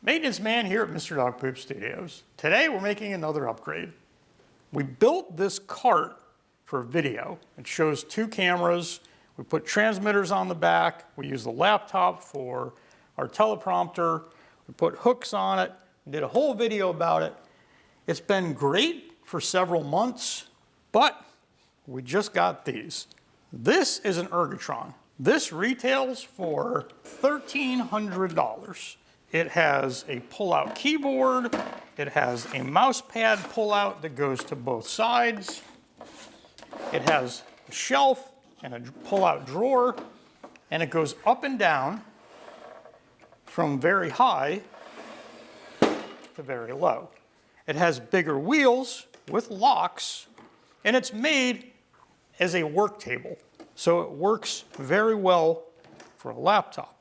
Maintenance man here at Mr. Dog Poop Studios. Today we're making another upgrade. We built this cart for video. It shows two cameras. We put transmitters on the back. We use the laptop for our teleprompter. We put hooks on it. We did a whole video about it. It's been great for several months, but we just got these. This is an Ergotron. This retails for $1,300. It has a pull-out keyboard. It has a mouse pad pull-out that goes to both sides. It has a shelf and a pull-out drawer, and it goes up and down from very high to very low. It has bigger wheels with locks, and it's made as a work table, so it works very well for a laptop.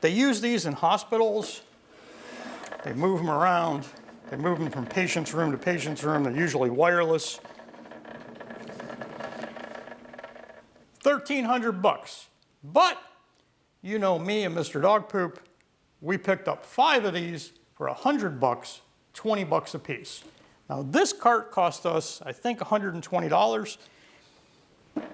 They use these in hospitals. They move them around. They move them from patient's room to patient's room. They're usually wireless. $1,300. But you know me and Mr. Dog Poop, we picked up 5 of these for $100, $20 a piece. Now this cart cost us, I think, $120.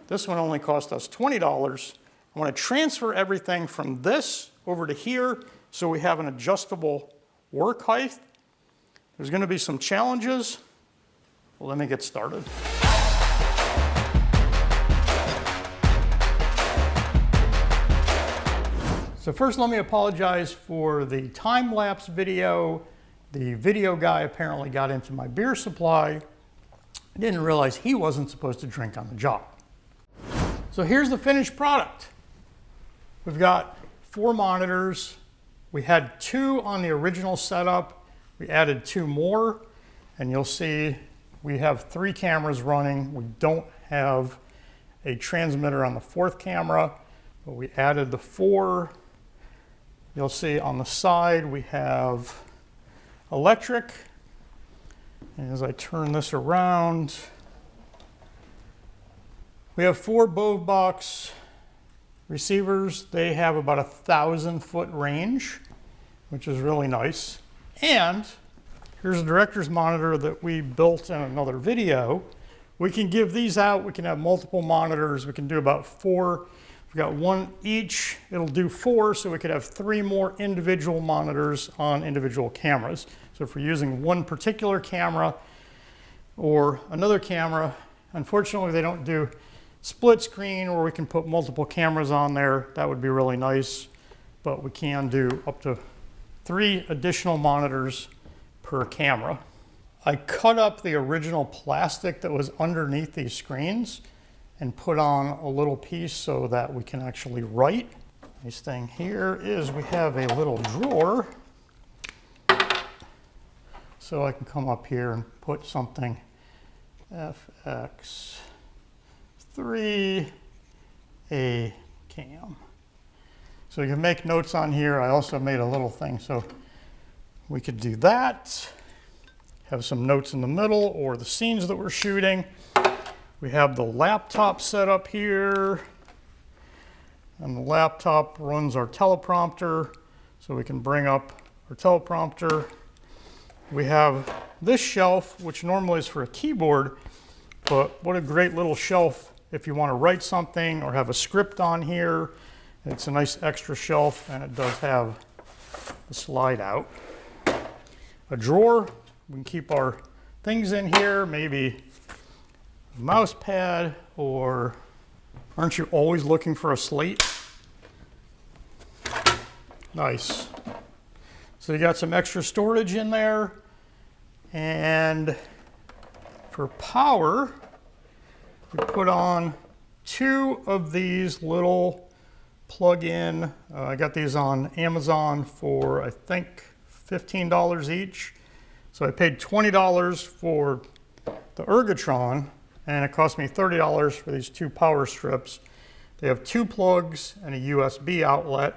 This one only cost us $20. I want to transfer everything from this over to here so we have an adjustable work height. There's going to be some challenges. Well, let me get started. So first, let me apologize for the time-lapse video. The video guy apparently got into my beer supply. I didn't realize he wasn't supposed to drink on the job. So here's the finished product. We've got 4 monitors. We had 2 on the original setup. We added 2 more, and you'll see we have 3 cameras running. We don't have a transmitter on the 4th camera, but we added the 4. You'll see on the side we have electric. And as I turn this around, we have 4 Bove box receivers. They have about 1,000-foot range, which is really nice. And here's a director's monitor that we built in another video. We can give these out. We can have multiple monitors. We can do about 4. We've got 1 each. It'll do 4, so we could have 3 more individual monitors on individual cameras. So if we're using one particular camera or another camera, unfortunately they don't do split screen where we can put multiple cameras on there. That would be really nice, but we can do up to 3 additional monitors per camera. I cut up the original plastic that was underneath these screens and put on a little piece so that we can actually write. Nice thing here is we have a little drawer, so I can come up here and put something FX3 A cam. So you can make notes on here. I also made a little thing so we could do that. Have some notes in the middle or the scenes that we're shooting. We have the laptop set up here. And the laptop runs our teleprompter, so we can bring up our teleprompter. We have this shelf, which normally is for a keyboard, but what a great little shelf if you want to write something or have a script on here. It's a nice extra shelf, and it does have the slide out. A drawer, we can keep our things in here, maybe a mouse pad, or aren't you always looking for a slate? Nice. So you got some extra storage in there, and for power, we put on 2 of these little plug-in. I got these on Amazon for, I think, $15 each. So I paid $20 for the Ergotron, and it cost me $30 for these 2 power strips. They have 2 plugs and a USB outlet,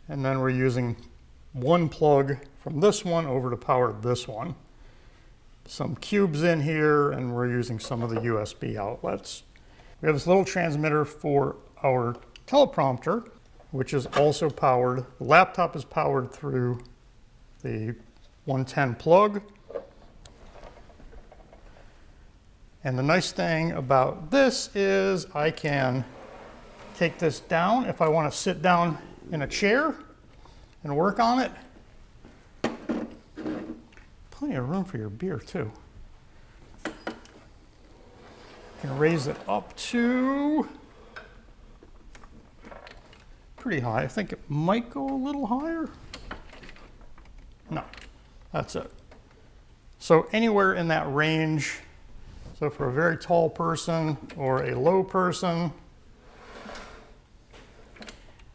and then we're using 1 plug from this one over to power this one. Some cubes in here, and we're using some of the USB outlets. We have this little transmitter for our teleprompter. which is also powered. The laptop is powered through the 110 plug. And the nice thing about this is I can take this down if I want to sit down in a chair and work on it. Plenty of room for your beer too. You can raise it up to pretty high. I think it might go a little higher. No, that's it. So anywhere in that range. So for a very tall person or a low person.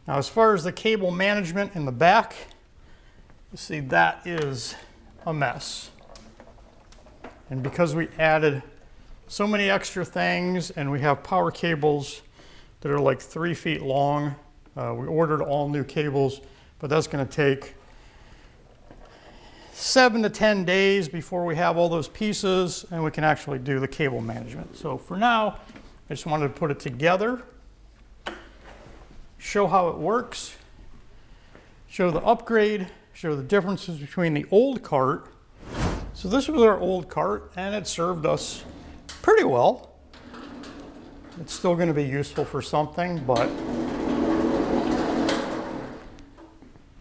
Now as far as the cable management in the back, you see that is a mess. And because we added so many extra things and we have power cables that are like 3 feet long, we ordered all new cables, but that's going to take 7 to 10 days before we have all those pieces and we can actually do the cable management. So for now, I just wanted to put it together, show how it works, show the upgrade, show the differences between the old cart. So this was our old cart and it served us pretty well. It's still going to be useful for something, but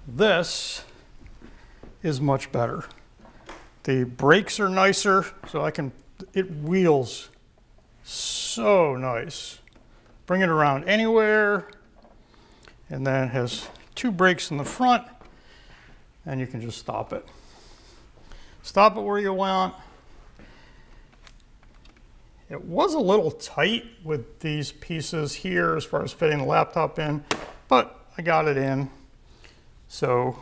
this is much better. The brakes are nicer, so it wheels so nice. Bring it around anywhere, and then it has 2 brakes in the front, and you can just stop it. Stop it where you want. It was a little tight with these pieces here as far as fitting the laptop in, but I got it in. So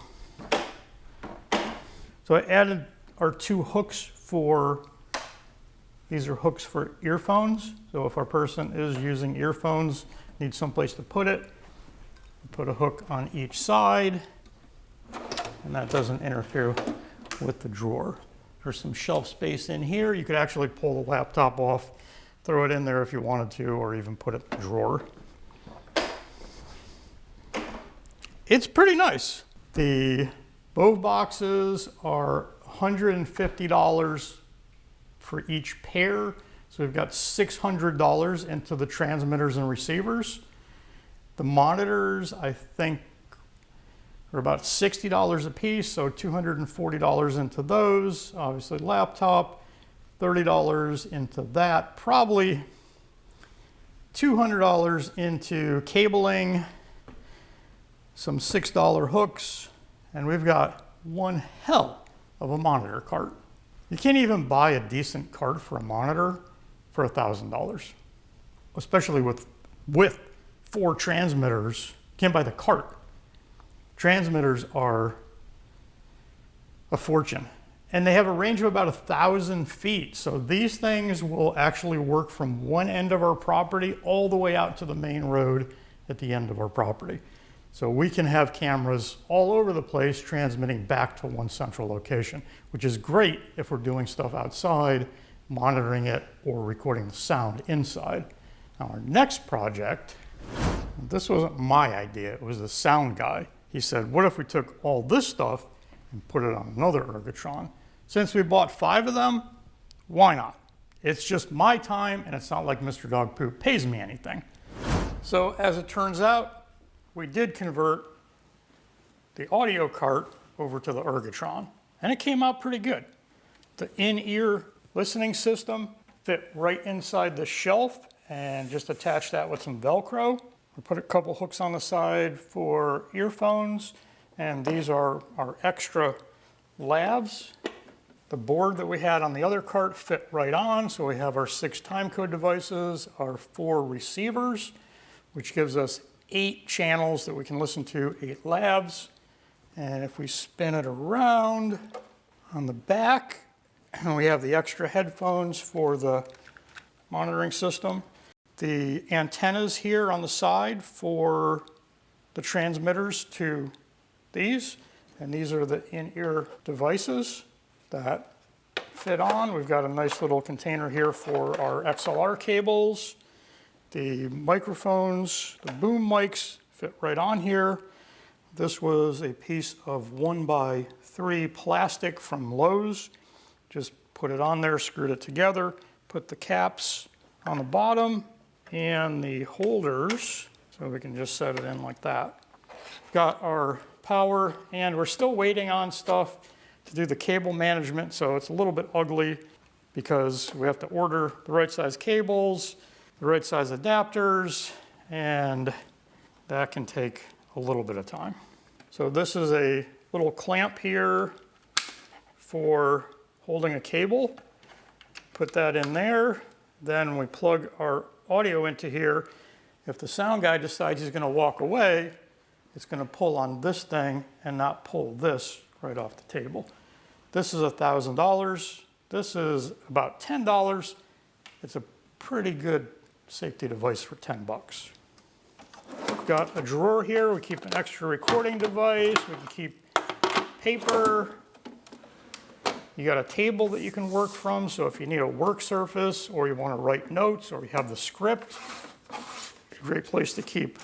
I added our 2 hooks for, these are hooks for earphones. So if our person is using earphones, needs someplace to put it, put a hook on each side, and that doesn't interfere with the drawer. There's some shelf space in here. You could actually pull the laptop off, throw it in there if you wanted to, or even put it in the drawer. It's pretty nice. The Bove boxes are $150 for each pair. So we've got $600 into the transmitters and receivers. The monitors, I think, are about $60 a piece, so $240 into those. Obviously laptop, $30 into that. Probably $200 into cabling, some $6 hooks, and we've got one hell of a monitor cart. You can't even buy a decent cart for a monitor for $1,000, especially with 4 transmitters. You can't buy the cart. Transmitters are a fortune, and they have a range of about 1,000 feet. So these things will actually work from one end of our property all the way out to the main road at the end of our property. So we can have cameras all over the place transmitting back to one central location, which is great if we're doing stuff outside, monitoring it, or recording the sound inside. Now our next project, this wasn't my idea, it was the sound guy. He said, what if we took all this stuff and put it on another Ergotron? Since we bought 5 of them, why not? It's just my time, and it's not like Mr. Dog Poop pays me anything. So as it turns out, we did convert the audio cart over to the Ergotron, and it came out pretty good. The in-ear listening system fit right inside the shelf, and just attach that with some Velcro. We put a couple hooks on the side for earphones, and these are our extra lavs. The board that we had on the other cart fit right on, so we have our 6 timecode devices, our 4 receivers, which gives us 8 channels that we can listen to, 8 lavs. And if we spin it around on the back, we have the extra headphones for the monitoring system. The antennas here on the side for the transmitters to these, and these are the in-ear devices that fit on. We've got a nice little container here for our XLR cables. The microphones, the boom mics fit right on here. This was a piece of 1x3 plastic from Lowe's. Just put it on there, screwed it together, put the caps on the bottom and the holders, so we can just set it in like that. We've got our power, and we're still waiting on stuff to do the cable management, so it's a little bit ugly because we have to order the right size cables, the right size adapters, and that can take a little bit of time. So this is a little clamp here for holding a cable. Put that in there. Then we plug our audio into here. If the sound guy decides he's going to walk away, it's going to pull on this thing and not pull this right off the table. This is $1,000. This is about $10. It's a pretty good safety device for 10 bucks. We've got a drawer here. We keep an extra recording device. We can keep paper. You got a table that you can work from, so if you need a work surface or you want to write notes or you have the script, it's a great place to keep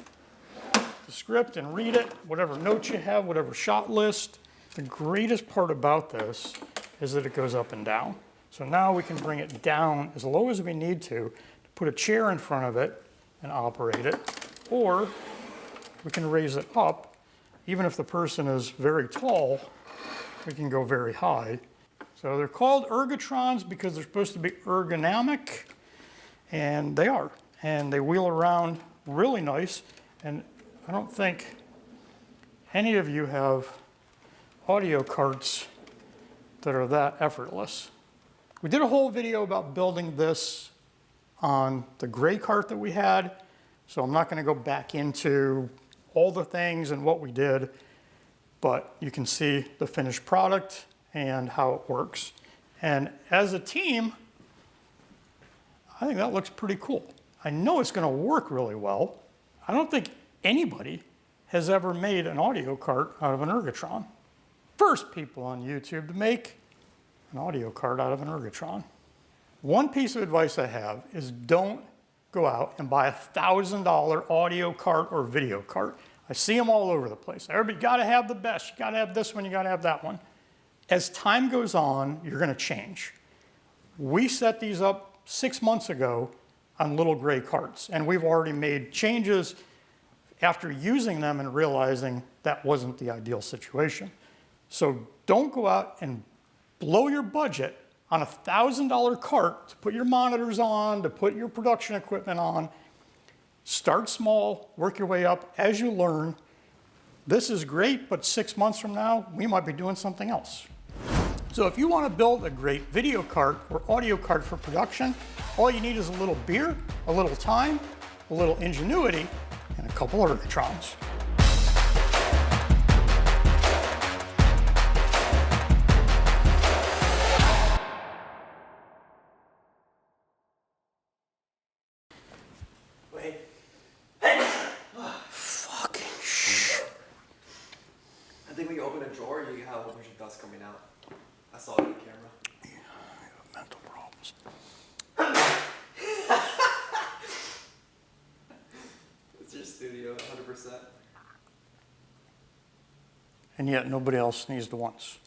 the script and read it, whatever notes you have, whatever shot list. The greatest part about this is that it goes up and down. So now we can bring it down as low as we need to put a chair in front of it and operate it, or we can raise it up. Even if the person is very tall, we can go very high. So they're called Ergotrons because they're supposed to be ergonomic, and they are. And they wheel around really nice. And I don't think any of you have audio carts that are that effortless. We did a whole video about building this on the gray cart that we had, so I'm not going to go back into all the things and what we did, but you can see the finished product and how it works. And as a team, I think that looks pretty cool. I know it's going to work really well. I don't think anybody has ever made an audio cart out of an Ergotron. First people on YouTube to make an audio cart out of an Ergotron. One piece of advice I have is don't go out and buy a $1,000 audio cart or video cart. I see them all over the place. Everybody got to have the best. You got to have this one, you got to have that one. As time goes on, you're going to change. We set these up 6 months ago on little gray carts, and we've already made changes after using them and realizing that wasn't the ideal situation. So don't go out and blow your budget on a $1,000 cart to put your monitors on, to put your production equipment on. Start small, work your way up as you learn. This is great, but 6 months from now, we might be doing something else. So if you want to build a great video cart or audio cart for production, all you need is a little beer, a little time, a little ingenuity, and a couple of Ergotrons. Wait. Fucking shit. I think when you open a drawer, you have a whole bunch of dust coming out. I saw it on camera. Yeah, I have mental problems. It's your studio, 100%. And yet nobody else sneezed once.